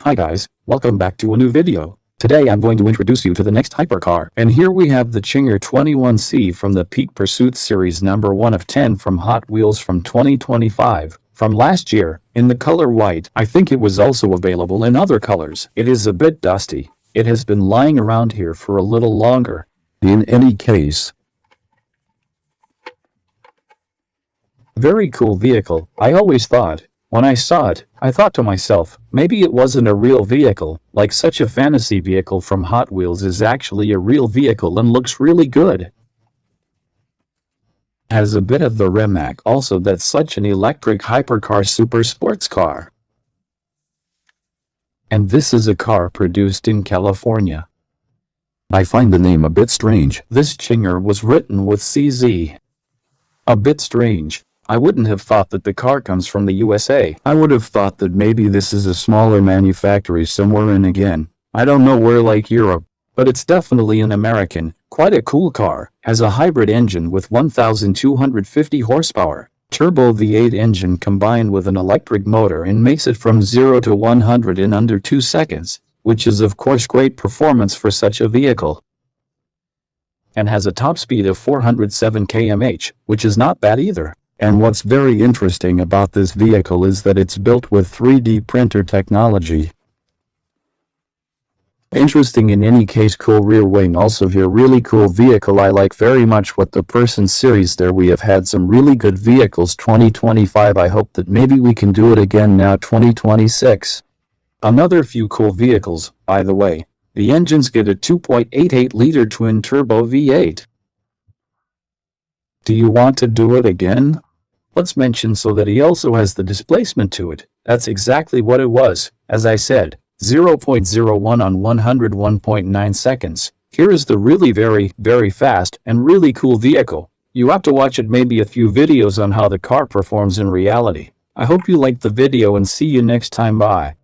Hi guys, welcome back to a new video. Today I'm going to introduce you to the next hypercar, and here we have the Czinger 21C from the Peak Pursuit series number 1 of 10 from Hot Wheels from 2025. From last year, in the color white. I think it was also available in other colors. It is a bit dusty. It has been lying around here for a little longer. In any case, very cool vehicle. I always thought, when I saw it, I thought to myself, maybe it wasn't a real vehicle, like such a fantasy vehicle from Hot Wheels is actually a real vehicle and looks really good. Has a bit of the rimac also that's such an electric hypercar super sports car. And this is a car produced in California. I find the name a bit strange. This Czinger was written with CZ. A bit strange. I wouldn't have thought that the car comes from the USA. I would have thought that maybe this is a smaller manufactory somewhere in again. I don't know where, like Europe. But it's definitely an American. Quite a cool car. Has a hybrid engine with 1,250 horsepower. Turbo V8 engine combined with an electric motor and makes it from 0 to 100 in under 2 seconds. Which is of course great performance for such a vehicle. And has a top speed of 407 km/h, which is not bad either. And what's very interesting about this vehicle is that it's built with 3D printer technology. Interesting in any case. Cool rear wing also here. Really cool vehicle. I like very much what the Person series there. We have had some really good vehicles 2025. I hope that maybe we can do it again now 2026. Another few cool vehicles, by the way. The engines get a 2.88-liter twin-turbo V8. Do you want to do it again? Let's mention so that he also has the displacement to it. That's exactly what it was, as I said, 0.01 on 101.9 seconds. Here is the really very fast and really cool vehicle. You have to watch it, maybe a few videos on how the car performs in reality. I hope you liked the video and see you next time. Bye.